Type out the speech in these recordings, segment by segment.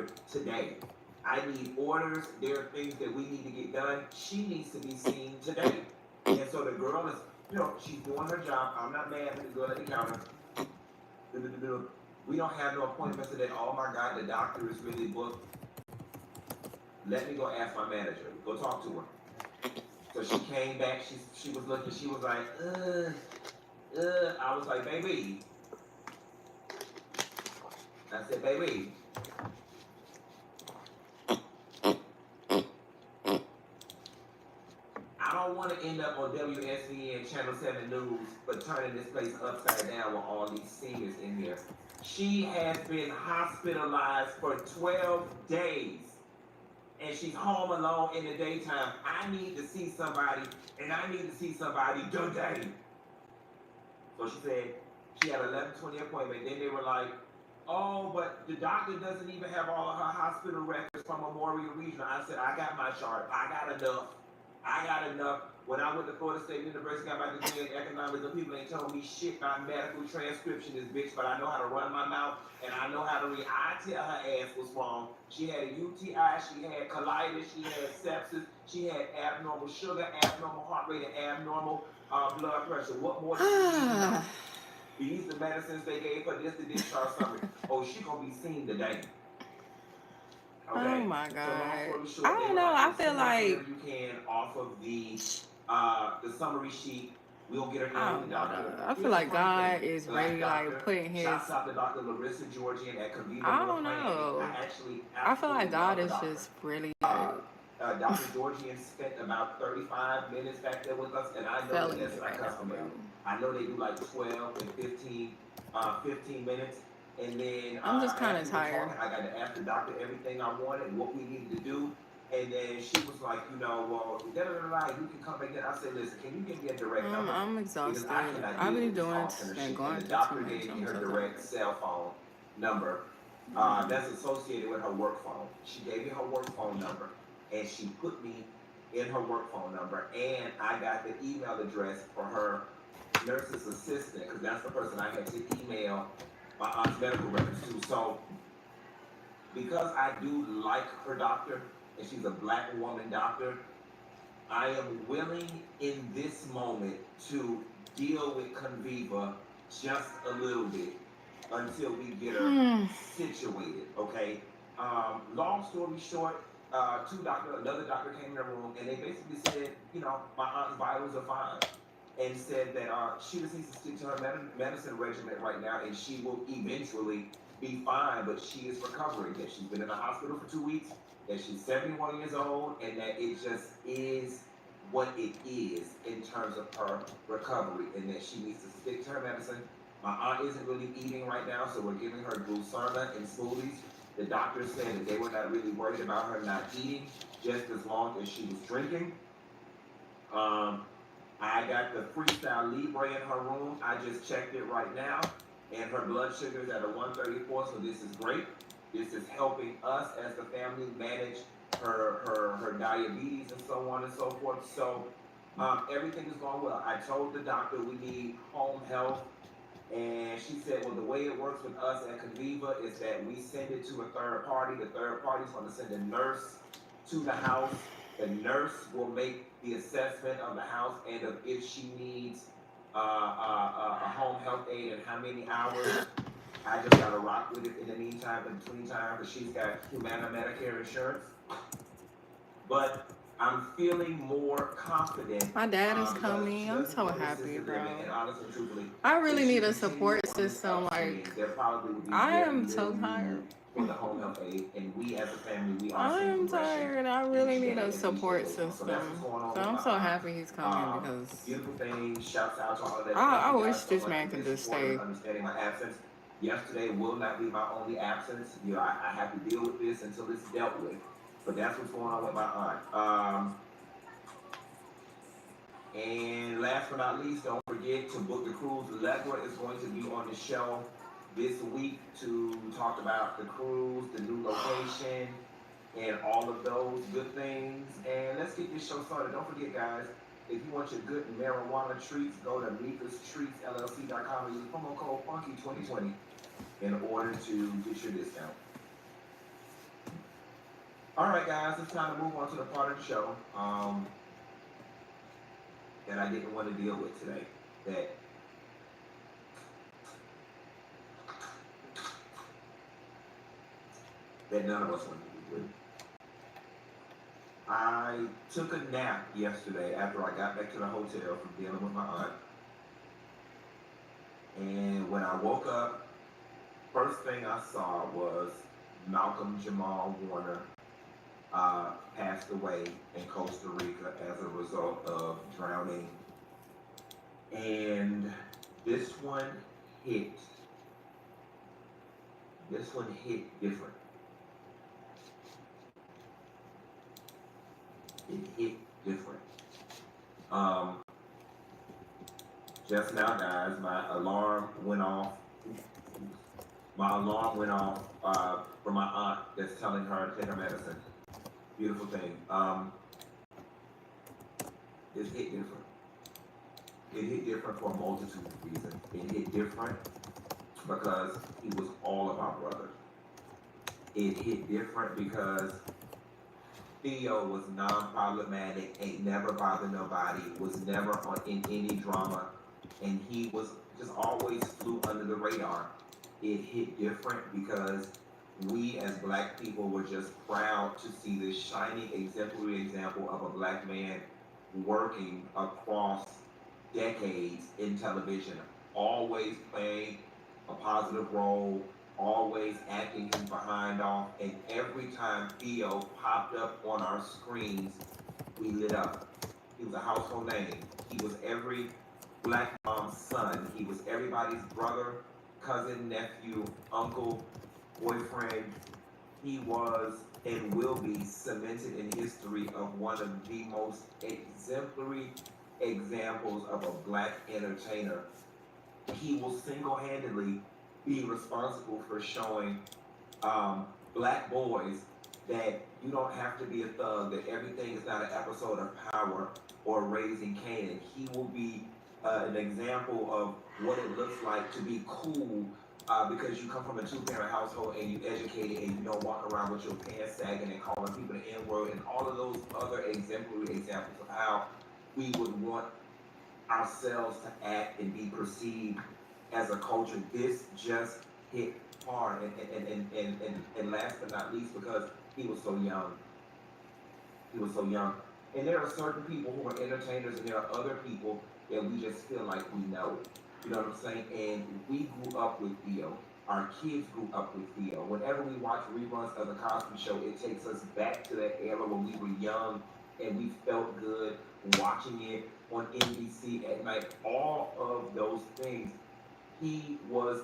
doctor today. I need orders. There are things that we need to get done. She needs to be seen today. And so the girl is, she's doing her job. I'm not mad at the girl at the counter. We don't have no appointments today. Oh my God, the doctor is really booked. Let me go ask my manager. Go talk to her. So she came back. She was looking. She was like, I was like, baby. I said, baby. I don't want to end up on WSVN Channel 7 News, but turning this place upside down with all these seniors in here. She has been hospitalized for 12 days. And she's home alone in the daytime. I need to see somebody, and I need to see somebody today. So she said she had an 11:20 appointment. Then they were like, oh, but the doctor doesn't even have all of her hospital records from Memorial Regional. I said, I got my chart. I got enough. When I went to Florida State University, got my degree in economics, the people ain't told me shit. My medical transcription is bitch, but I know how to run my mouth, and I know how to read. I tell her ass was wrong. She had a UTI, she had colitis, she had sepsis, she had abnormal sugar, abnormal heart rate, and abnormal blood pressure. What more do you need to know? These the medicines they gave her. This the discharge summary. Oh, she gonna be seen today. Okay. Oh my God. So I don't know. I feel like you can off of the summary sheet. We'll get her in with the doctor. I feel like God is really like putting his. Shouts out to Dr. Larissa Georgian at Conviva. I don't know. I feel like God is just really. Dr. Georgian spent about 35 minutes back there with us, and I know that's not customary. I know they do like 12 and 15 minutes. And then I'm just kind of tired. I got to ask the doctor everything I wanted, what we needed to do. And then she was like, well, you can come back in. I said, listen, can you give me a direct number? I'm exhausted. I've been doing and going through. The doctor gave me her direct cell phone number that's associated with her work phone. She gave me her work phone number, and she put me in her work phone number, and I got the email address for her nurse's assistant, because that's the person I had to email my aunt's medical records too. So, because I do like her doctor, and she's a black woman doctor, I am willing in this moment to deal with Conviva just a little bit until we get her situated, okay? Long story short, another doctor came in the room, and they basically said, my aunt's vitals are fine. And said that she just needs to stick to her medicine regimen right now, and she will eventually be fine, but she is recovering. That she's been in the hospital for 2 weeks, that she's 71 years old, and that it just is what it is in terms of her recovery, and that she needs to stick to her medicine. My aunt isn't really eating right now, so we're giving her Glucerna and smoothies. The doctor said that they were not really worried about her not eating, just as long as she was drinking. I got the Freestyle Libre in her room. I just checked it right now, and her blood sugar is at a 134, so this is great. This is helping us as the family manage her diabetes and so on and so forth. So everything is going well. I told the doctor we need home health, and she said, well, the way it works with us at Conviva is that we send it to a third party. The third party is going to send a nurse to the house. The nurse will make the assessment of the house and of if she needs a home health aide and how many hours. I just got to rock with it in the meantime, in between time, because she's got Humana Medicare insurance. But I'm feeling more confident. My dad is coming. I'm so happy, bro. I really need a support system. Like, I am so tired. For the home health aid, and we as a family, we are. I am tired. I really need a support system. So I'm so happy he's coming because beautiful things. Shouts out to all of that. I wish this man could just stay. Understanding my absence. Yesterday will not be my only absence. I have to deal with this until it's dealt with. But that's what's going on with my aunt. And last but not least, don't forget to book the cruise. Allegra is going to be on the show this week to talk about the cruise, the new location, and all of those good things. And let's get this show started. Don't forget, guys, if you want your good marijuana treats, go to MikaSTreetsLLC.com and use promo code FUNKY2020 in order to get your discount. All right, guys, it's time to move on to the part of the show that I didn't want to deal with today. That none of us want to deal with. I took a nap yesterday after I got back to the hotel from dealing with my aunt. And when I woke up, first thing I saw was Malcolm Jamal Warner passed away in Costa Rica as a result of drowning. And this one hit different. It hit different. Just now, guys, my alarm went off. My alarm went off for my aunt that's telling her to take her medicine. Beautiful thing. It hit different. It hit different for a multitude of reasons. It hit different because he was all of our brothers. It hit different because Theo was non-problematic, ain't never bothered nobody, was never in any drama, and he was just always flew under the radar. It hit different because we as Black people were just proud to see this shining, exemplary example of a Black man working across decades in television, always playing a positive role, always acting his behind off, and every time Theo popped up on our screens, we lit up. He was a household name. He was every Black mom's son. He was everybody's brother, cousin, nephew, uncle, boyfriend. He was and will be cemented in history of one of the most exemplary examples of a Black entertainer. He will single-handedly be responsible for showing Black boys that you don't have to be a thug, that everything is not an episode of Power or Raising Kanan. He will be an example of what it looks like to be cool because you come from a two-parent household and you educated and you don't walk around with your pants sagging and calling people the N-word and all of those other exemplary examples of how we would want ourselves to act and be perceived as a culture. This just hit hard and last but not least because he was so young. He was so young. And there are certain people who are entertainers and there are other people that we just feel like we know. You know what I'm saying? And we grew up with Theo. Our kids grew up with Theo. Whenever we watch reruns of The Cosby Show, it takes us back to that era when we were young and we felt good watching it on NBC at night. All of those things. He was,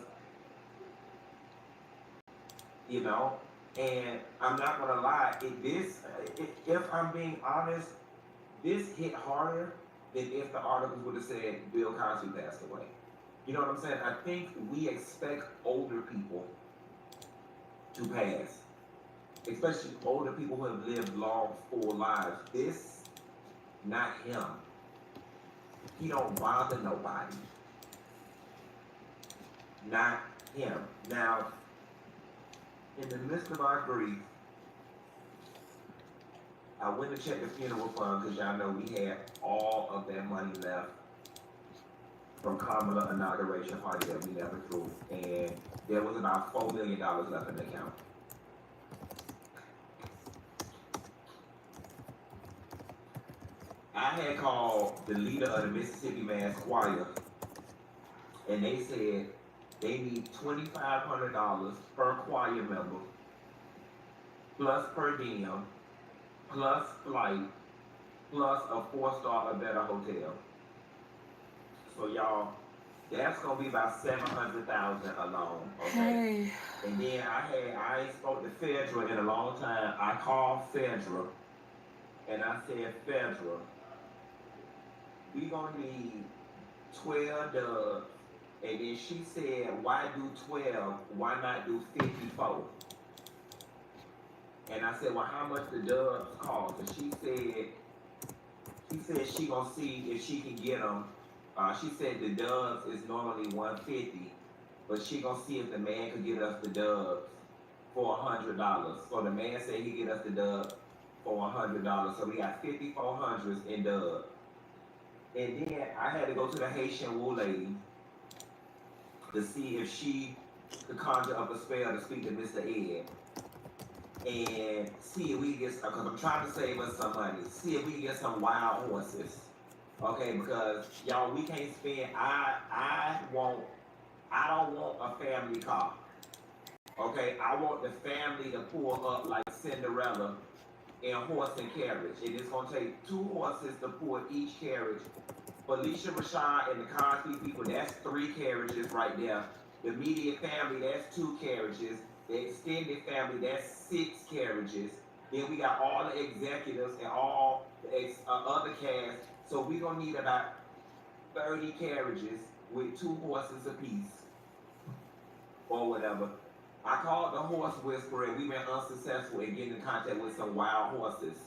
you know, and I'm not gonna lie, if I'm being honest, this hit harder than if the articles would have said Bill Cosby passed away. You know what I'm saying? I think we expect older people to pass, especially older people who have lived long, full lives. This, not him. He don't bother nobody. Not him. Now, in the midst of our grief, I went to check the funeral fund because y'all know we had all of that money left from Kamala inauguration party that we never threw, and there was about $4 million left in the account. I had called the leader of the Mississippi Mass Choir, and they said they need $2,500 per choir member, plus per diem, plus flight, plus a 4-star or better hotel. So y'all, that's gonna be about $700,000 alone. Okay. Hey. And then I ain't spoke to Fedra in a long time. I called Fedra, and I said, Fedra, we gonna need 12 dubs. And then she said, why do 12? Why not do 54? And I said, well, how much the dubs cost? And she said she gonna see if she can get them. She said the dubs is normally $150, but she gonna see if the man could get us the dubs for $100. So the man said he get us the dub for $100. So we got 5,400s in dub. And then I had to go to the Haitian Woo lady to see if she could conjure up a spell to speak to Mr. Ed. And see if we get, because I'm trying to save us some money, see if we can get some wild horses. Okay, because y'all, we can't spend, I don't want a family car. Okay, I want the family to pull up like Cinderella in horse and carriage. And it's gonna take 2 horses to pull each carriage. Felicia Rashad and the Cosby people, that's 3 carriages right there. The immediate family, that's 2 carriages. The extended family, that's 6 carriages. Then we got all the executives and all the other cast. So we're gonna need about 30 carriages with 2 horses apiece, or whatever. I called the horse whisperer and we been unsuccessful in getting in contact with some wild horses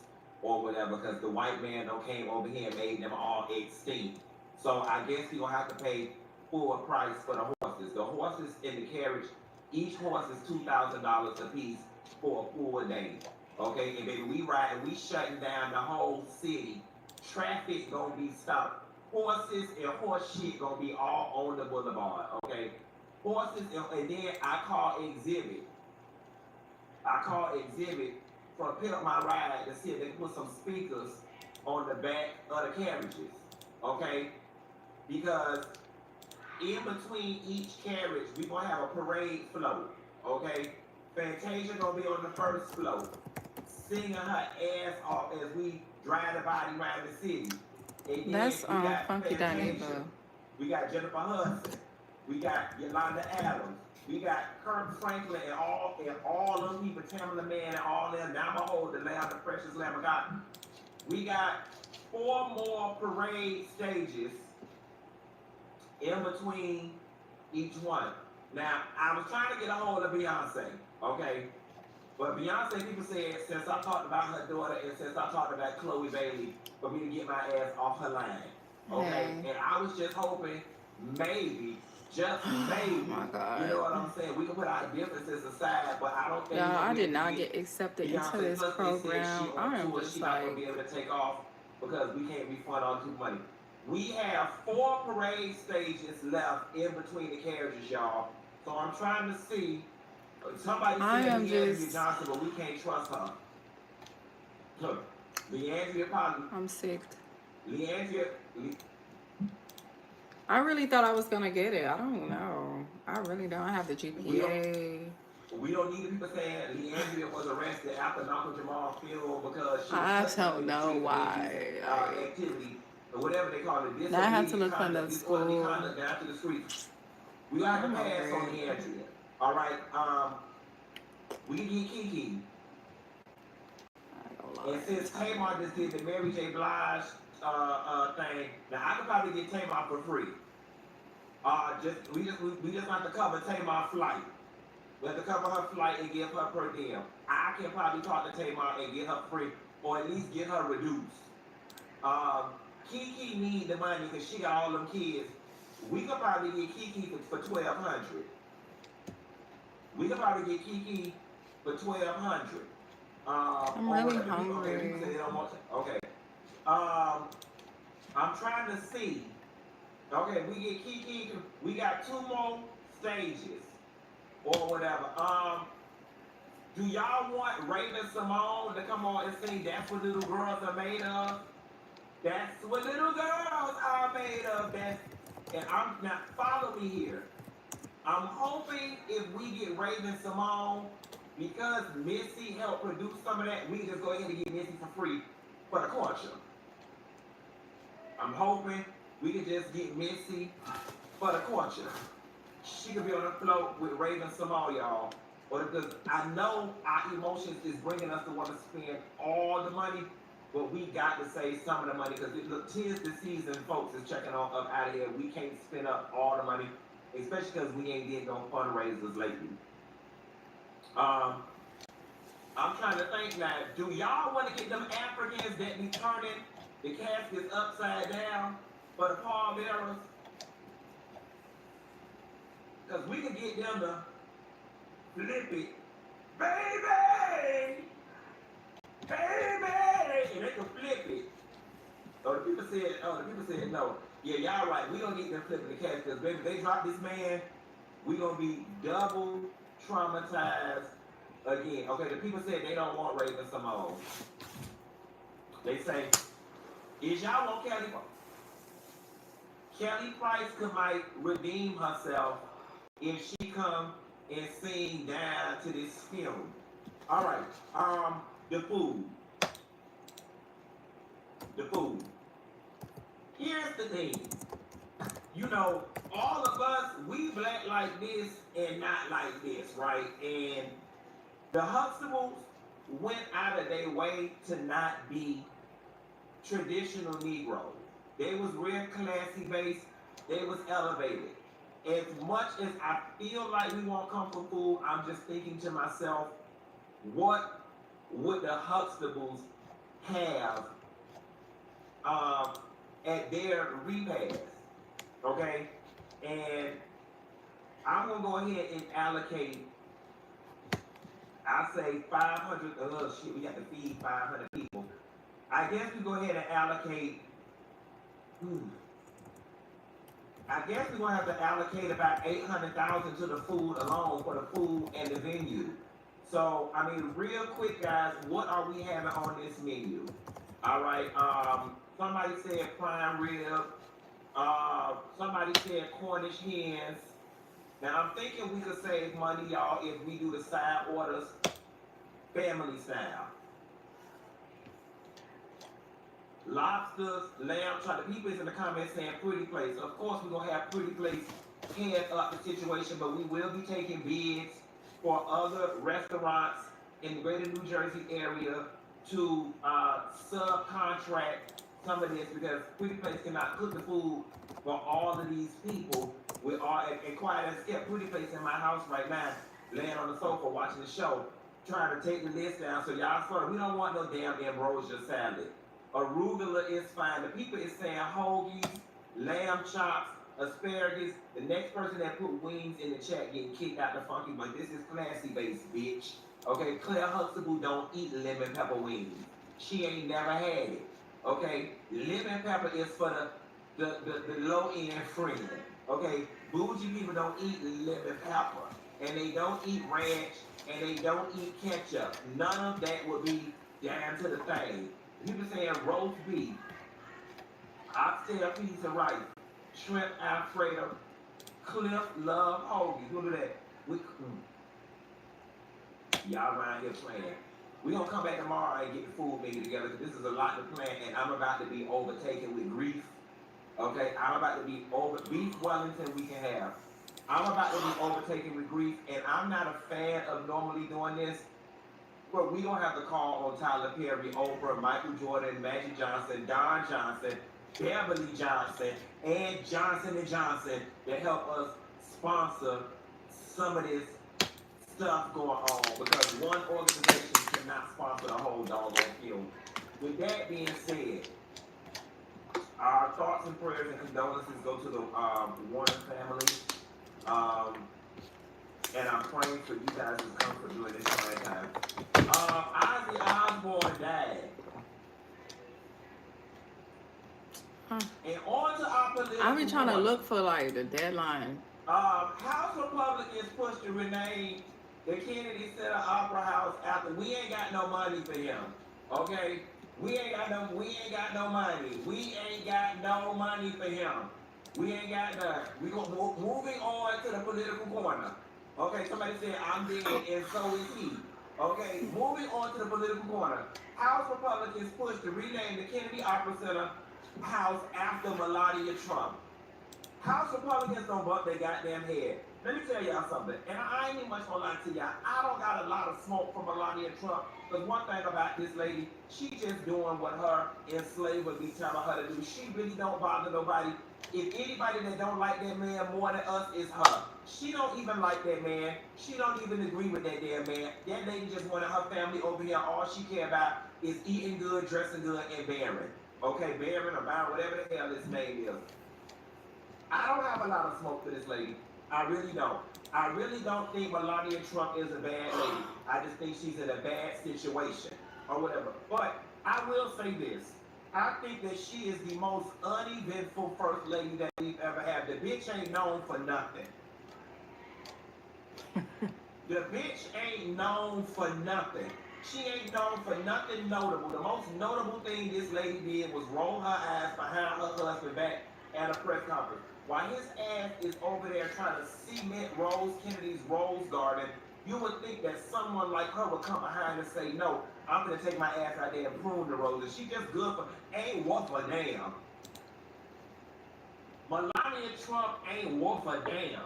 or whatever, because the white man don't came over here and made them all extinct. So I guess we gonna have to pay full price for the horses. The horses in the carriage, each horse is $2,000 a piece for a full day. Okay, and baby, we riding, we shutting down the whole city. Traffic gonna be stopped. Horses and horse shit gonna be all on the boulevard. Okay, horses, and then I call Exhibit. For pick up my ride to see if they can put some speakers on the back of the carriages. Okay, because in between each carriage, we gonna have a parade float. Okay, Fantasia gonna be on the first float, singing her ass off as we drive the body around the city. And that's Funky Dineva. We got Jennifer Hudson. We got Yolanda Adams. We got Kirk Franklin and all those people, Tamala Man and all them. Now I'm gonna hold the Lamb, the Precious Lamb of God. We got 4 more parade stages in between each one. Now, I was trying to get a hold of Beyonce, okay? But Beyonce, people said, since I talked about her daughter and since I talked about Chloe Bailey, for me to get my ass off her line, okay? Hey. And I was just hoping, maybe, just maybe, oh my God. You know what I'm saying? We can put our differences aside, but I don't think. Yeah, I did not get accepted into this program. I am just not gonna be able to take off because we can't refund all the money. We have 4 parade stages left in between the carriages, y'all. So I'm trying to see. Somebody said Leandria Johnson, but we can't trust her. Look, Leandria probably. I'm sick. Leandria. I really thought I was gonna get it. I don't know. I really don't have the GPA. We don't need people saying Leandria was arrested after Malcolm Jamal funeral because she. I don't know why. Activity or whatever they call it. Now I have to look on the school. Down to the streets. We got to pass on Leandria. All right. We can get Kiki. And since Tamar just did the Mary J. Blige thing, now I could probably get Tamar for free. We just have to cover Tamar's flight. We have to cover her flight and give her per diem. I can probably talk to Tamar and get her free, or at least get her reduced. Kiki need the money because she got all them kids. We could probably get Kiki for $1,200. We could probably get Kiki for $1,200. I'm really hungry. Okay. I'm trying to see. Okay, we get Kiki. We got 2 more stages or whatever. Do y'all want Raven Simone to come on and sing "That's What Little Girls Are Made Of"? That's what little girls are made of. And I'm now follow me here. I'm hoping if we get Raven Simone, because Missy helped produce some of that, we can just go ahead and get Missy for free for the culture. I'm hoping we can just get Missy for the culture. She could be on the float with Raven Simone, y'all. Or because I know our emotions is bringing us to want to spend all the money, but we got to save some of the money because look, 'tis the season, folks is checking on up out of here. We can't spend up all the money, especially because we ain't getting no fundraisers lately. I'm trying to think now, do y'all want to get them Africans that be turning the caskets upside down for the pallbearers? Because we can get them to flip it baby, baby, and they can flip it. The people said no. Yeah, y'all right. We don't need them flipping the cash because baby, they drop this man, we gonna be double traumatized again. Okay, the people said they don't want Raven-Symoné. They say, is y'all want Kelly? Kelly Price might redeem herself if she come and sing down to this film. All right. The food. Here's the thing. You know, all of us, we black like this and not like this, right? And the Huxtables went out of their way to not be traditional Negroes. They was real classy based. They was elevated. As much as I feel like we want comfort food, I'm just thinking to myself, what would the Huxtables have at their repast? Okay? And I'm going to go ahead and allocate, I say 500, we got to feed 500 people. I guess we go ahead and allocate, I guess we're going to have to allocate about $800,000 to the food alone for the food and the venue. So, I mean, real quick, guys, what are we having on this menu? All right, somebody said prime rib. Somebody said Cornish hens. Now, I'm thinking we could save money, y'all, if we do the side orders family style. Lobsters, lamb chop. The people is in the comments saying Pretty Place. Of course, we're going to have Pretty Place head up the situation, but we will be taking bids for other restaurants in the greater New Jersey area to subcontract some of this because Pretty Place cannot cook the food for all of these people. We are, and quiet as kept, Pretty Place in my house right now, laying on the sofa watching the show, trying to take the list down. So y'all swear, we don't want no damn ambrosia salad. Arugula is fine. The people is saying hoagies, lamb chops, asparagus. The next person that put wings in the chat getting kicked out the funky, but this is classy based, bitch. Okay, Claire Huxtable don't eat lemon pepper wings. She ain't never had it. Okay, lemon pepper is for the low end friend. Okay, bougie people don't eat lemon pepper, and they don't eat ranch, and they don't eat ketchup. None of that would be down to the thing. People saying roast beef, oxtail piece of rice, shrimp Alfredo, Cliff love hoagies. Look at that. Y'all around here playing. We're going to come back tomorrow and get the food menu together because this is a lot to plan and I'm about to be overtaken with grief. Okay? I'm about to be beef Wellington we can have. I'm about to be overtaken with grief and I'm not a fan of normally doing this. But we don't have to call on Tyler Perry, Oprah, Michael Jordan, Magic Johnson, Don Johnson, Beverly Johnson, and Johnson & Johnson to help us sponsor some of this stuff going on because one organization cannot sponsor the whole doggone field. With that being said, our thoughts and prayers and condolences go to the Warner family. And I'm praying for you guys to comfort during this trying time. Ozzy Osbourne died. And on to our political. I be trying to look for like the deadline. House Republicans pushed to rename the Kennedy Center Opera House after we ain't got no money for him. Okay? We ain't got no money. We ain't got no money for him. We ain't got none. We go moving on to the political corner. Okay, somebody said I'm dead and so is he. Okay, moving on to the political corner. House Republicans push to rename the Kennedy Opera Center House after Melania Trump. House Republicans don't bump their goddamn head. Let me tell y'all something, and I ain't even much gonna lie to y'all. I don't got a lot of smoke from Melania Trump, because one thing about this lady, she just doing what her enslaver be telling her to do. She really don't bother nobody. If anybody that don't like that man more than us is her. She don't even like that man. She don't even agree with that damn man. That lady just wanted her family over here. All she care about is eating good, dressing good, and bearing. Okay, bearing or Byron, whatever the hell this name is. I don't have a lot of smoke for this lady. I really don't. I really don't think Melania Trump is a bad lady. I just think she's in a bad situation or whatever. But I will say this. I think that she is the most uneventful first lady that we've ever had. The bitch ain't known for nothing. The bitch ain't known for nothing. She ain't known for nothing notable. The most notable thing this lady did was roll her ass behind her husband back at a press conference. While his ass is over there trying to cement Rose Kennedy's rose garden, you would think that someone like her would come behind and say, no, I'm going to take my ass out there and prune the roses. She just good for, ain't worth a damn. Melania Trump ain't worth a damn.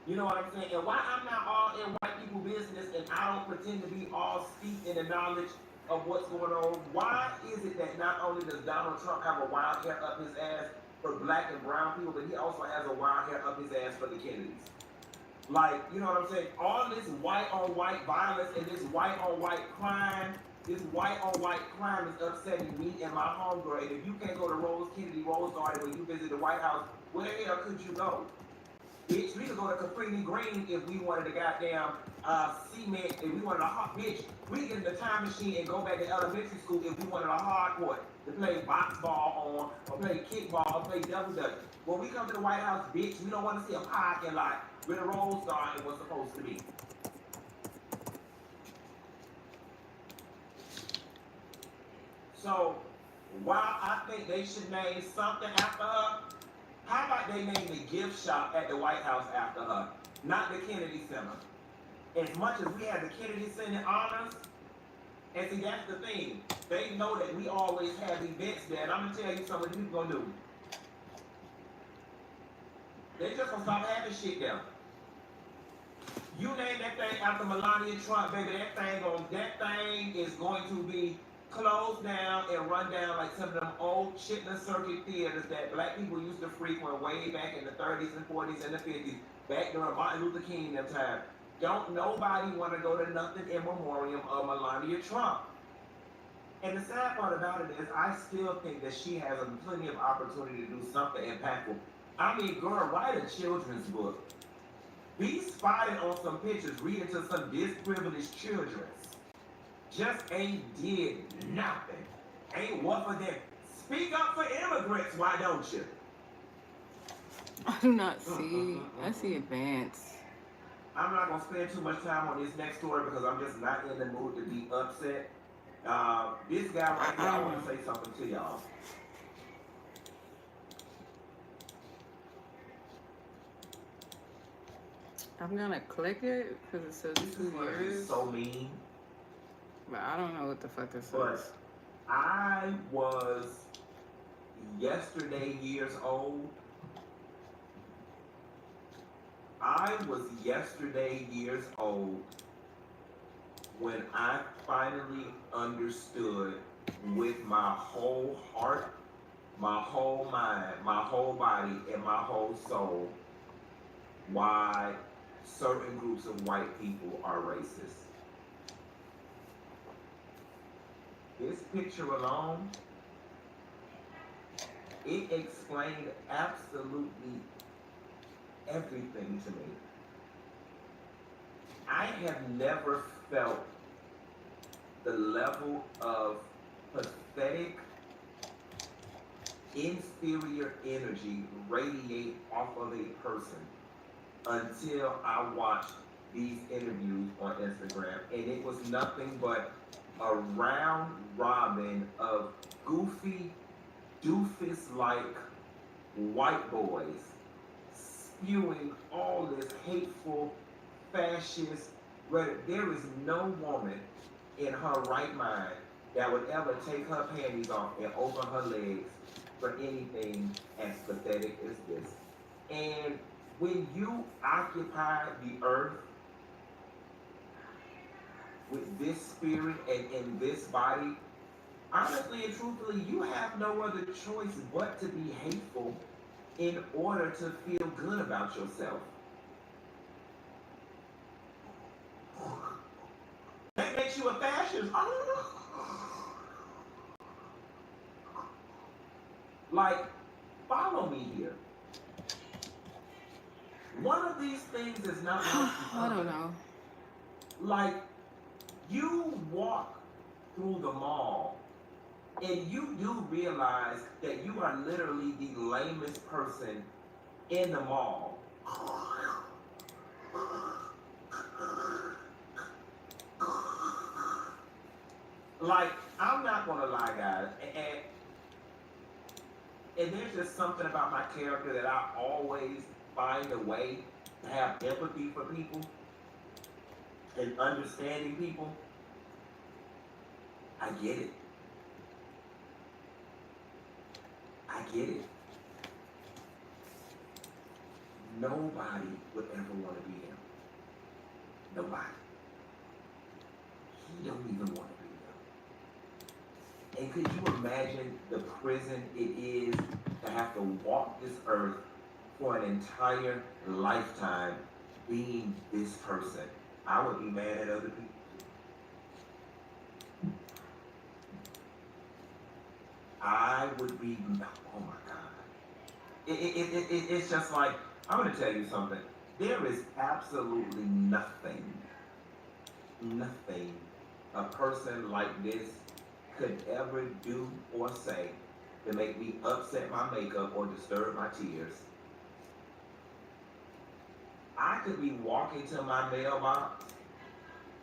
You know what I'm saying? And why I'm not all in white people business and I don't pretend to be all steeped in the knowledge of what's going on, why is it that not only does Donald Trump have a wild hair up his ass for black and brown people, but he also has a wild hair up his ass for the Kennedys? Like, you know what I'm saying? All this white on white violence and this white on white crime, this white on white crime is upsetting me and my homegirl. And if you can't go to Rose Kennedy Rose Garden when you visit the White House, where the hell could you go? Bitch, we could go to Caprini Green if we wanted to goddamn cement, if we wanted a hot bitch. We could get in the time machine and go back to elementary school if we wanted a hard court to play box ball on, or play kickball, or play double dutch. When we come to the White House, bitch, we don't want to see a parking lot where the Rose Garden was supposed to be. So, while I think they should name something after her, how about they name the gift shop at the White House after her, not the Kennedy Center? As much as we have the Kennedy Center honors, and see, that's the thing. They know that we always have events there, and I'm going to tell you something people going to do. They just going to stop having shit there. You name that thing after Melania Trump, baby, that thing is going to be closed down and run down like some of them old Chitlin Circuit theaters that black people used to frequent way back in the 30s and 40s and the 50s, back during Martin Luther King them time. Don't nobody want to go to nothing in memoriam of Melania Trump. And the sad part about it is I still think that she has plenty of opportunity to do something impactful. I mean, girl, write a children's book. Be spotted on some pictures reading to some disprivileged children. Just ain't did nothing. Ain't what for them. Speak up for immigrants, why don't you? I do not see. I see advance. I'm not going to spend too much time on this next story because I'm just not in the mood to be upset. This guy right here, I want to say something to y'all. I'm going to click it because it says this 2 years. This is so mean. But I don't know what the fuck this is. But I was yesterday years old. I was yesterday years old when I finally understood with my whole heart, my whole mind, my whole body, and my whole soul why certain groups of white people are racist. This picture alone, it explained absolutely everything to me. I have never felt the level of pathetic, inferior energy radiate off of a person until I watched these interviews on Instagram, and it was nothing but a round robin of goofy, doofus-like white boys spewing all this hateful, fascist rhetoric. There is no woman in her right mind that would ever take her panties off and open her legs for anything as pathetic as this. And when you occupy the earth with this spirit and in this body, honestly and truthfully, you have no other choice but to be hateful in order to feel good about yourself. That makes you a fascist. Like, follow me here. One of these things is not like the I other. don't know. Like, you walk through the mall and you do realize that you are literally the lamest person in the mall. Like, I'm not gonna lie, guys, and there's just something about my character that I always find a way to have empathy for people and understanding people. I get it. I get it. Nobody would ever want to be him. Nobody. He don't even want to be him. And could you imagine the prison it is to have to walk this earth for an entire lifetime being this person? I would be mad at other people. I would be, oh my God. It's just like, I'm going to tell you something. There is absolutely nothing a person like this could ever do or say to make me upset my makeup or disturb my tears. I could be walking to my mailbox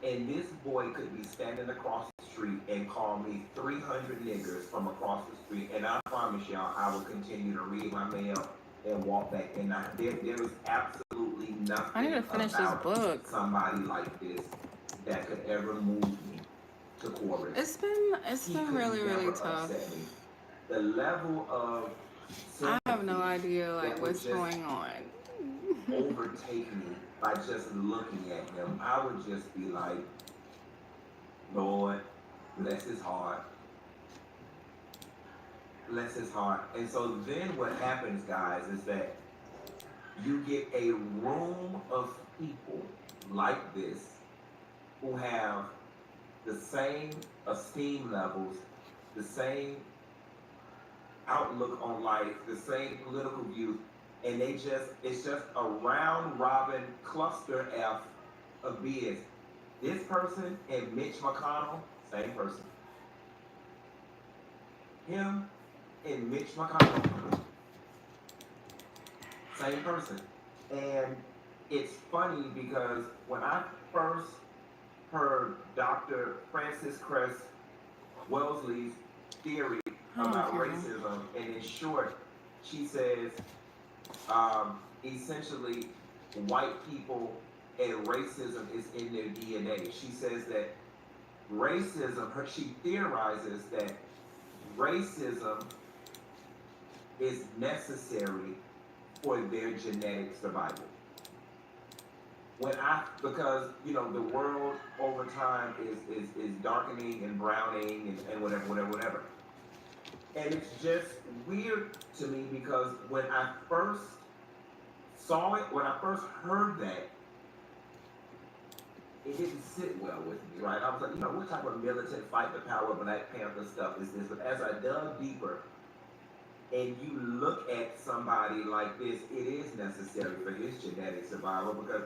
and this boy could be standing across the street and call me 300 niggers from across the street, and I promise y'all I will continue to read my mail and walk back. And there is absolutely nothing I need to finish this book. Somebody like this that could ever move me to chorus. It's been really tough. The level of I have no idea like what's going on. Overtake me by just looking at him. I would just be like, Lord, bless his heart. Bless his heart. And so then what happens, guys, is that you get a room of people like this who have the same esteem levels, the same outlook on life, the same political views, and it's just a round robin cluster F of BS. This person and Mitch McConnell, same person. Him and Mitch McConnell, same person. And it's funny because when I first heard Dr. Frances Cress Wellesley's theory about racism, and in short, she says, essentially, white people and racism is in their DNA. She says that racism, she theorizes that racism is necessary for their genetic survival. Because, the world over time is darkening and browning and whatever. And it's just weird to me because when I first saw it, when I first heard that, it didn't sit well with me, right? I was like, what type of militant fight the power of Black Panther stuff is this? But as I dug deeper, and you look at somebody like this, it is necessary for his genetic survival because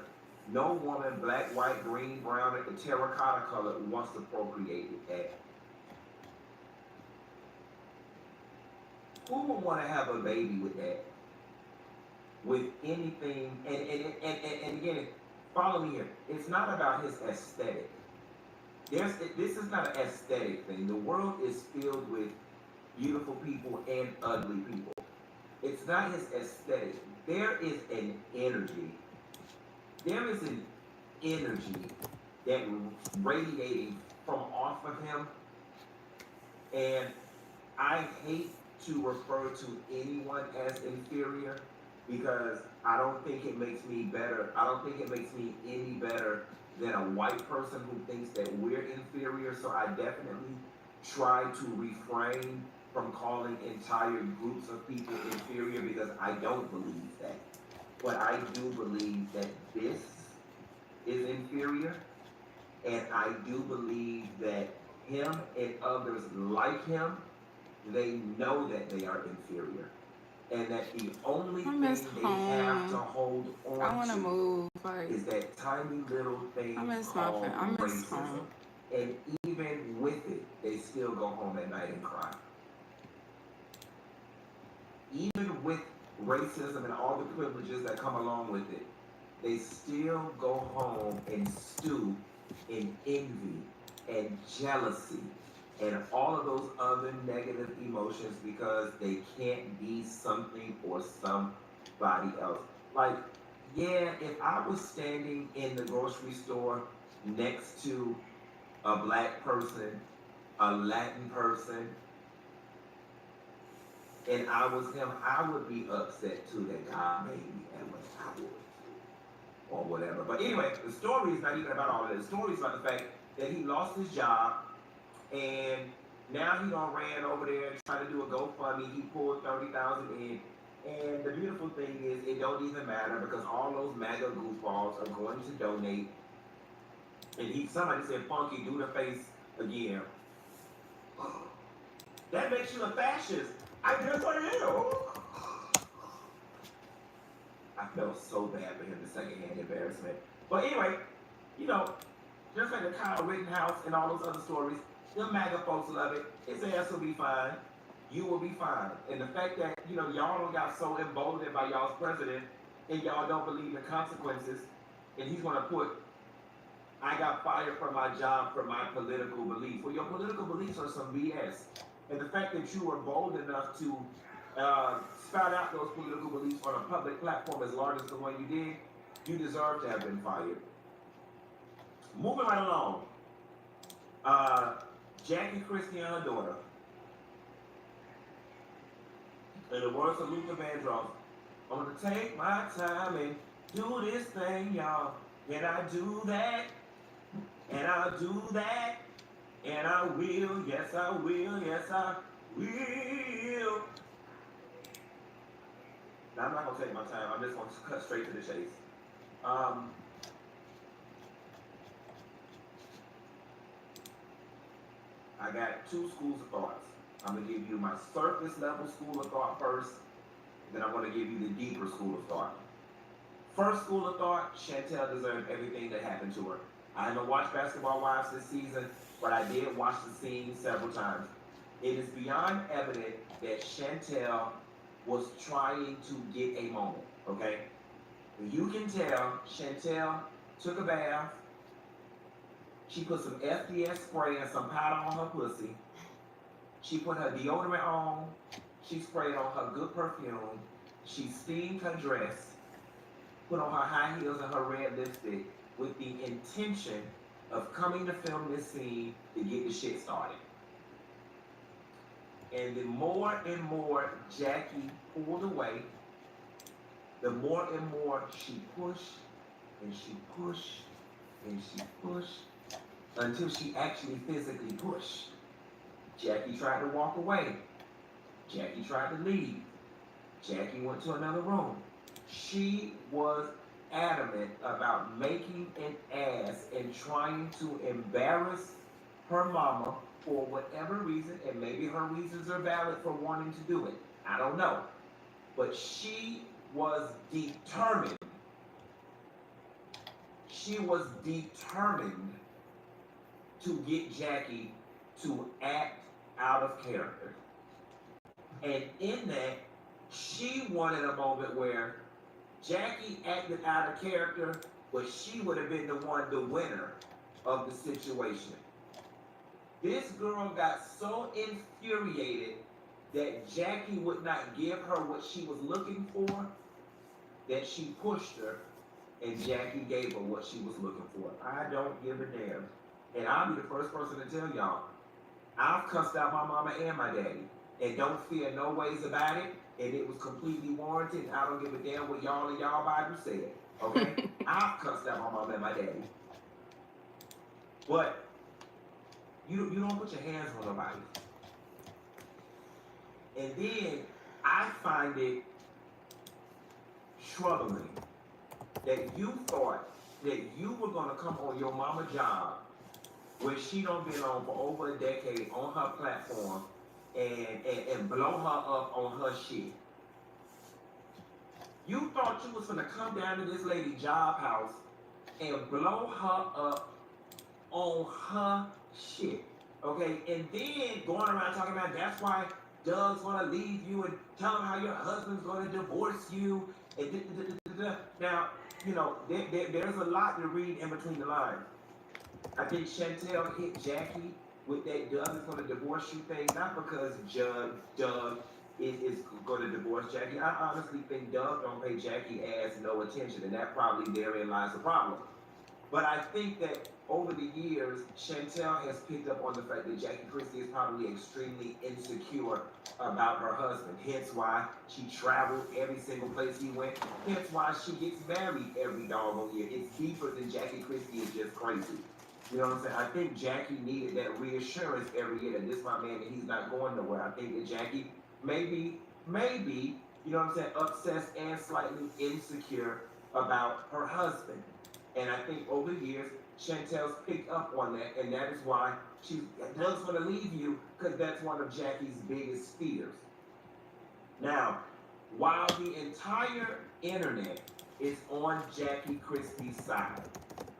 no woman, black, white, green, brown, or terracotta color wants to procreate with that. Who would want to have a baby with that? With anything, and again, follow me here. It's not about his aesthetic. This is not an aesthetic thing. The world is filled with beautiful people and ugly people. It's not his aesthetic. There is an energy. There is an energy that radiating from off of him, and I hate to refer to anyone as inferior because I don't think it makes me better. I don't think it makes me any better than a white person who thinks that we're inferior. So I definitely try to refrain from calling entire groups of people inferior because I don't believe that. But I do believe that this is inferior, and I do believe that him and others like him, they know that they are inferior. and that the only I thing miss they have to home. hold I on want to to move. Like, is that tiny little thing I miss my called family. I miss racism. home. And even with it, they still go home at night and cry. Even with racism and all the privileges that come along with it, they still go home and stew in envy and jealousy and all of those other negative emotions because they can't be something or somebody else. Like, yeah, if I was standing in the grocery store next to a black person, a Latin person, and I was him, I would be upset too that God made me that way. I would. Or whatever. But anyway, the story is not even about all of that. The story is about the fact that he lost his job and now he done ran over there and tried to do a GoFundMe. He pulled $30,000 in. And the beautiful thing is it don't even matter because all those MAGA goofballs are going to donate. And somebody said, Funky, do the face again. That makes you a fascist. I guess I am. I felt so bad for him, the secondhand embarrassment. But anyway, you know, just like the Kyle Rittenhouse and all those other stories, the MAGA folks love it. His ass will be fine. You will be fine. And the fact that, y'all don't got so emboldened by y'all's president and y'all don't believe in consequences, and he's going to put, I got fired from my job for my political beliefs. Well, your political beliefs are some BS. And the fact that you were bold enough to spout out those political beliefs on a public platform as large as the one you did, you deserve to have been fired. Moving right along. Jackie Christie and her daughter. In the words of Luther Vandross, I'm going to take my time and do this thing, y'all. And I do that. And I'll do that. And I will. Yes, I will. Yes, I will. Now, I'm not going to take my time. I'm just going to cut straight to the chase. I got two schools of thoughts. I'm going to give you my surface level school of thought first. Then I'm going to give you the deeper school of thought. First school of thought, Chantel deserved everything that happened to her. I haven't watched Basketball Wives this season, but I did watch the scene several times. It is beyond evident that Chantel was trying to get a moment, okay? You can tell Chantel took a bath. She put some FDS spray and some powder on her pussy. She put her deodorant on. She sprayed on her good perfume. She steamed her dress, put on her high heels and her red lipstick with the intention of coming to film this scene to get the shit started. And the more and more Jackie pulled away, the more and more she pushed and she pushed and she pushed until she actually physically pushed. Jackie tried to walk away. Jackie tried to leave. Jackie went to another room. She was adamant about making an ass and trying to embarrass her mama for whatever reason, and maybe her reasons are valid for wanting to do it. I don't know. But she was determined. She was determined to get Jackie to act out of character. And in that, she wanted a moment where Jackie acted out of character, but she would have been the winner of the situation. This girl got so infuriated that Jackie would not give her what she was looking for that she pushed her, and Jackie gave her what she was looking for. I don't give a damn. And I'll be the first person to tell y'all, I've cussed out my mama and my daddy, and don't feel no ways about it, and it was completely warranted, and I don't give a damn what y'all and y'all Bible said, okay? I've cussed out my mama and my daddy. But you don't put your hands on nobody. And then I find it troubling that you thought that you were gonna come on your mama job where she done been on for over a decade on her platform and blow her up on her shit. You thought you was gonna come down to this lady job house and blow her up on her shit, okay? And then going around talking about that's why Doug's gonna leave you and tell him how your husband's gonna divorce you. And now, you know, there's a lot to read in between the lines. I think Chantel hit Jackie with that Doug is gonna divorce you thing, not because Doug is gonna divorce Jackie. I honestly think Doug don't pay Jackie as no attention, and that probably therein lies the problem. But I think that over the years, Chantel has picked up on the fact that Jackie Christie is probably extremely insecure about her husband. Hence why she traveled every single place he went. Hence why she gets married every doggone year. It's deeper than Jackie Christie is just crazy. You know what I'm saying? I think Jackie needed that reassurance every year that this is my man and he's not going nowhere. I think that Jackie maybe, you know what I'm saying, obsessed and slightly insecure about her husband. And I think over the years, Chantel's picked up on that, and that is why Doug's gonna leave you, because that's one of Jackie's biggest fears. Now, while the entire internet is on Jackie Christie's side,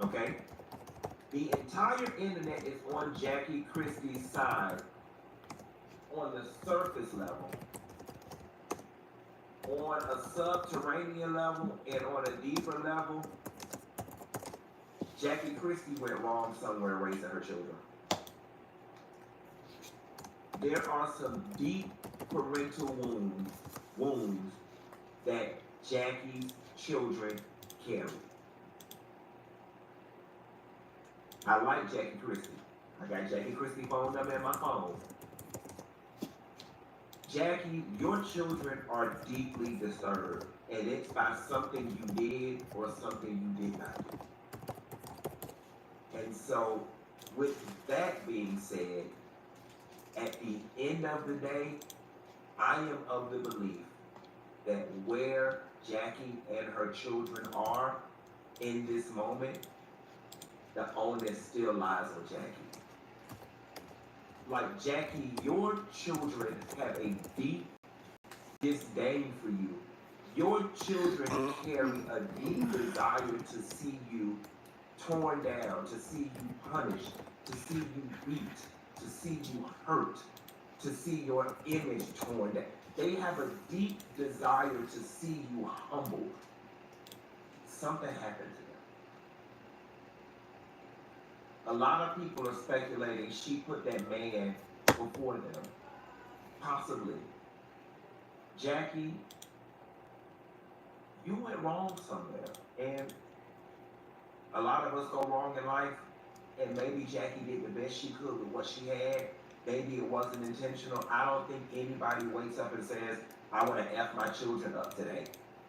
okay? The entire internet is on Jackie Christie's side on the surface level, on a subterranean level, and on a deeper level. Jackie Christie went wrong somewhere raising her children. There are some deep parental wounds that Jackie's children carry. I like Jackie Christie. I got Jackie Christie phone number in my phone. Jackie, your children are deeply disturbed, and it's by something you did or something you did not do. And so, with that being said, at the end of the day, I am of the belief that where Jackie and her children are in this moment, the onus still lies on Jackie. Like, Jackie, your children have a deep disdain for you. Your children carry a deep desire to see you torn down, to see you punished, to see you beat, to see you hurt, to see your image torn down. They have a deep desire to see you humbled. Something happened to them. A lot of people are speculating she put that man before them. Possibly. Jackie, you went wrong somewhere. And a lot of us go wrong in life, and maybe Jackie did the best she could with what she had. Maybe it wasn't intentional. I don't think anybody wakes up and says, I want to F my children up today.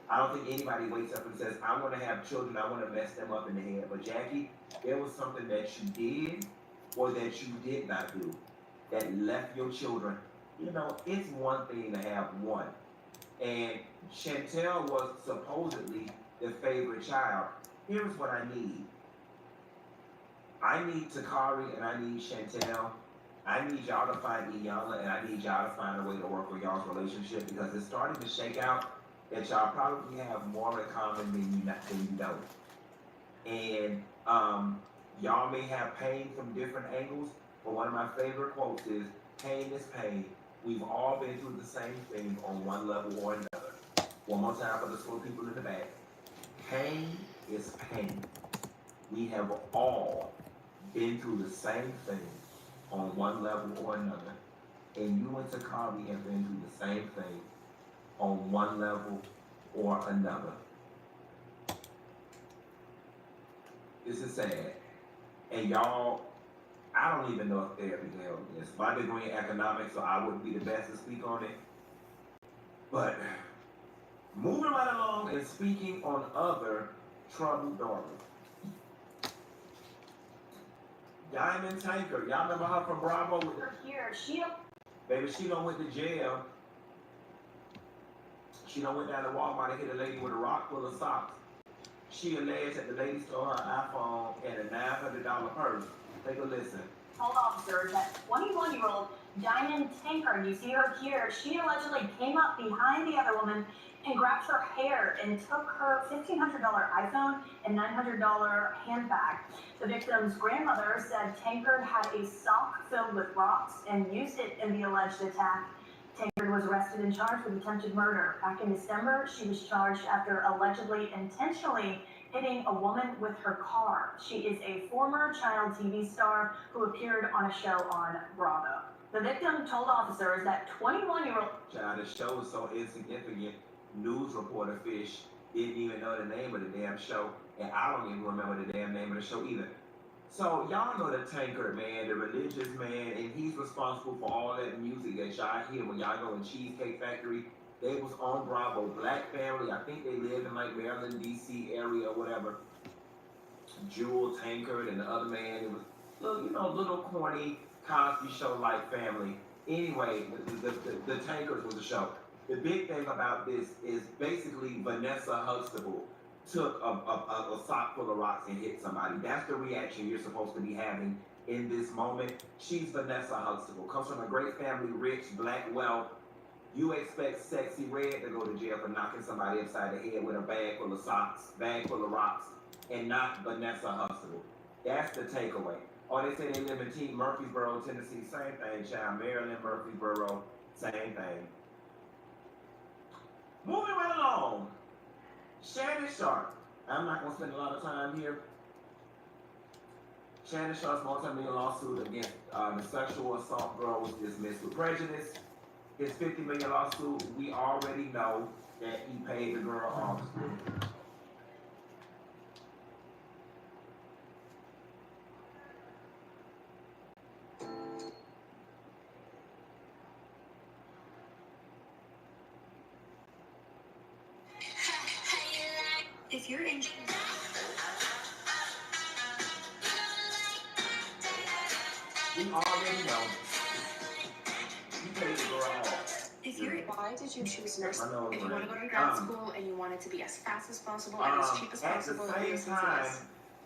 I don't think anybody wakes up and says, I want to have children, I want to mess them up in the head. But Jackie, there was something that you did or that you did not do that left your children. You know, it's one thing to have one. And Chantel was supposedly the favorite child. Here's what I need. I need Takari and I need Chantel. I need y'all to find Iyanla, and I need y'all to find a way to work with y'all's relationship, because it's starting to shake out that y'all probably have more in common than you don't. And y'all may have pain from different angles, but one of my favorite quotes is, pain is pain. We've all been through the same thing on one level or another. One more time for the slow people in the back. Pain is pain. We have all been through the same thing on one level or another. And you and Takari have been through the same thing on one level or another. This is sad. And y'all, I don't even know if therapy can help this. My degree in economics, so I wouldn't be the best to speak on it. But moving right along and speaking on other troubled daughters. Diamond Tanker, y'all remember her from Bravo? Baby, she done went to jail. She done went down to Walmart and hit a lady with a rock full of socks. She alleged that the lady stole her iPhone and a $900 purse. Take a listen. Hold on, sir. That 21-year-old Diamond Tanker, you see her here, she allegedly came up behind the other woman and grabbed her hair and took her $1,500 iPhone and $900 handbag. The victim's grandmother said Tankard had a sock filled with rocks and used it in the alleged attack. Tankard was arrested and charged with attempted murder. Back in December, she was charged after allegedly intentionally hitting a woman with her car. She is a former child TV star who appeared on a show on Bravo. The victim told officers that 21-year-old... Child, the show was so insignificant. News reporter Fish didn't even know the name of the damn show, and I don't even remember the damn name of the show either. So y'all know the Tankard man, the religious man, and he's responsible for all that music that y'all hear when y'all go in Cheesecake Factory. They was on Bravo. Black family, I think they lived in like Maryland, D.C. area or whatever. Jewel Tankard and the other man, it was little corny Cosby Show like family. Anyway, the Tankards was the show. The big thing about this is basically Vanessa Huxtable took a sock full of rocks and hit somebody. That's the reaction you're supposed to be having in this moment. She's Vanessa Huxtable. Comes from a great family, rich, black wealth. You expect Sexy Red to go to jail for knocking somebody upside the head with a bag full of socks, bag full of rocks, and not Vanessa Huxtable. That's the takeaway. Or they say they live in Murfreesboro, Tennessee. Same thing, child. Maryland, Murfreesboro, same thing. Moving right along. Shannon Sharpe. I'm not going to spend a lot of time here. Shannon Sharpe's multi-million lawsuit against the sexual assault girl was dismissed with prejudice. His $50 million lawsuit, we already know that he paid the girl off. If you're in... We already know. You paid the girl off. Why did you choose nursing? If you want to go to grad school and you want it to be as fast as possible and as cheap as possible, listen to this.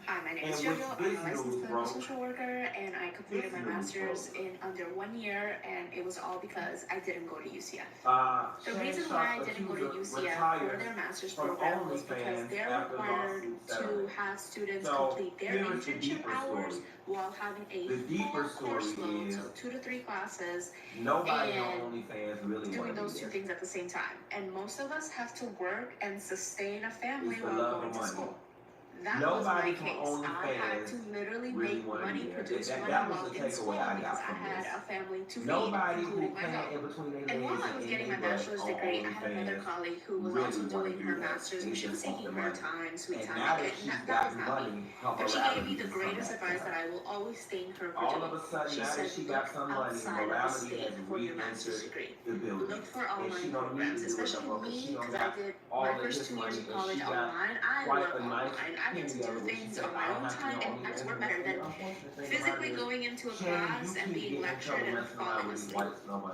Hi, my name is Jojo. I'm a licensed clinical social worker, and I completed my master's in under 1 year, and it was all because I didn't go to UCF. The reason why I didn't go to UCF for their master's program was because they're required to have students complete their internship hours while having a full course load, so 2 to 3 classes, Nobody on OnlyFans really doing those two things at the same time. And most of us have to work and sustain a family while going to school. That was my case. I had to literally make money, produce money while in school because I had a family to feed, including my mom. And while I was getting my bachelor's degree, I had another colleague who was also doing her master's, and she was taking her time, sweet time, and that was not me. And she gave me the greatest advice that I will always thank her for doing. She said, look outside of the state for your master's degree. Look for online programs, especially me, because I did my first 2 years of college online. I love online. I get to do things on my own time, and that's work better than physically going into a class and being lectured and falling asleep.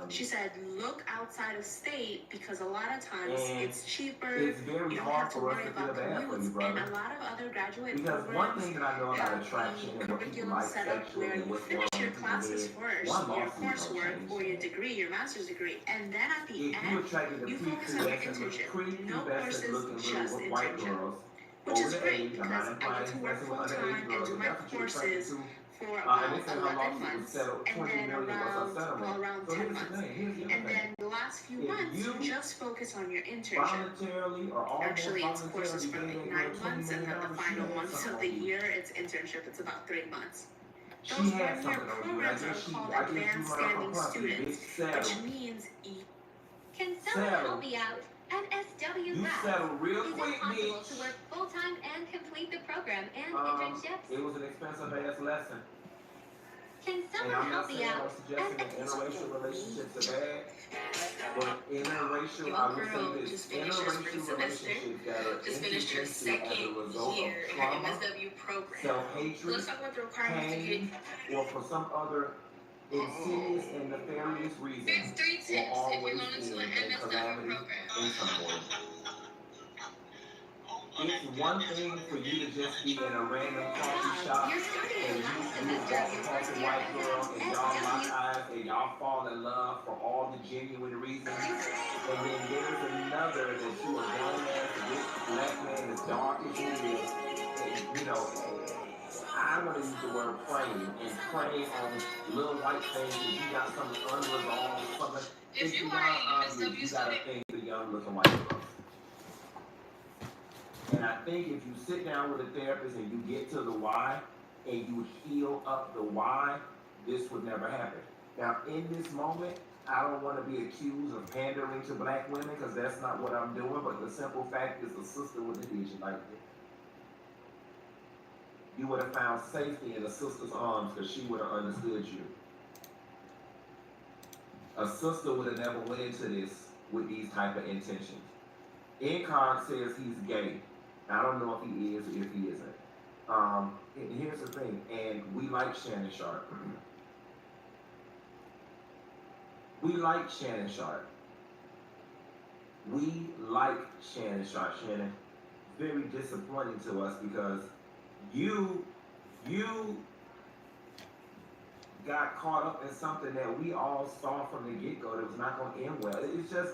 She said, look outside of state because a lot of times it's cheaper, you don't have to worry about commutes, and a lot of other graduate programs have the curriculum set up where you finish your classes first, your coursework or your degree, your master's degree, and then at the end, you focus on your internship. No courses, just internship. Which is great because I get to work full time and do my courses for about 11 months and then around 10 months. And then the last few months, you just focus on your internship. Actually, it's courses for like 9 months, and then the final months of the year, it's internship. It's about 3 months. Those 1-year programs are called advanced standing students, which means Can someone help me out? At SW Labs, is it possible to work full-time and complete the program and internships? It was an expensive ass lesson. Can someone help me out? At interracial relationships are bad, but interracial, I would say this, interracial relationships that are just finished her second year in her MSW program. Self-hatred, Let's talk about the requirements to get. or for some other insidious and nefarious reason, There's 3 tips will if always you're going into end an in MSW calamity program. in some way. It's one thing for you to just be in a random coffee shop and you walk across a white girl and y'all lock eyes and y'all fall in love for all the genuine reasons. And then there's another that you are known as this black man as dark as you is. And, you know, I want to use the word praying and praying on little white things if you got something unresolved, something. If you are you got a thing for young looking white girls. And I think if you sit down with a therapist and you get to the why and you heal up the why, this would never happen. Now, in this moment, I don't want to be accused of pandering to black women because that's not what I'm doing, but the simple fact is the sister would have did you like this. You would have found safety in a sister's arms because she would have understood you. A sister would have never went into this with these type of intentions. Incog says he's gay. I don't know if he is or if he isn't. And here's the thing, and we like Shannon Sharp. We like Shannon Sharp. We like Shannon Sharp. Shannon, very disappointing to us because you got caught up in something that we all saw from the get-go that was not going to end well. It's just,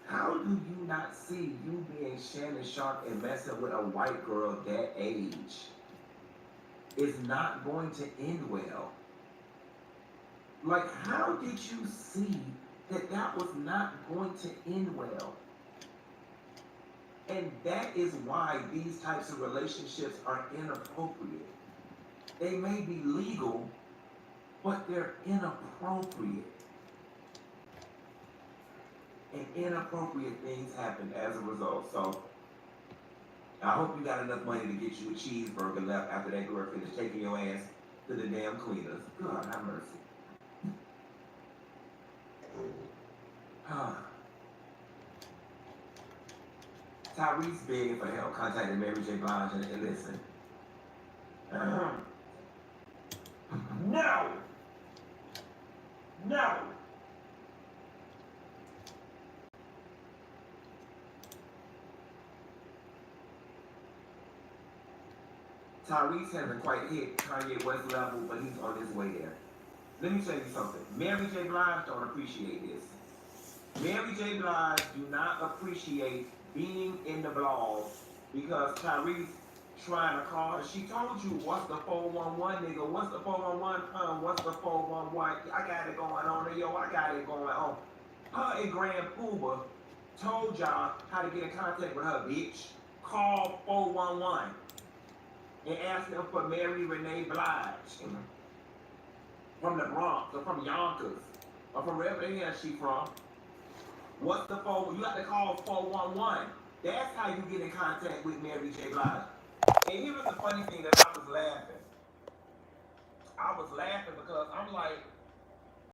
how do you not see you being Shannon Sharp and messing with a white girl that age? It's not going to end well. Like, how did you see that that was not going to end well? And that is why these types of relationships are inappropriate. They may be legal, but they're inappropriate. And inappropriate things happen as a result. So, I hope you got enough money to get you a cheeseburger left after that girl finished taking your ass to the damn cleaners. God have mercy. Tyrese begging for help, contacted Mary J. Blige and listen. No! No! Tyrese hasn't quite hit Kanye West level, but he's on his way there. Let me tell you something. Mary J. Blige don't appreciate this. Mary J. Blige do not appreciate being in the blog because Tyrese trying to call her. She told you, what's the 411, nigga? What's the 411? What's the 411? I got it going on. Yo, I got it going on. Her and Grand Pooba told y'all how to get in contact with her, bitch. Call 411 and ask them for Mary Renee Blige from the Bronx or from Yonkers or from wherever the hell she from. What's the phone? You have to call 411. That's how you get in contact with Mary J. Blige. And here was the funny thing that I was laughing. I was laughing because I'm like,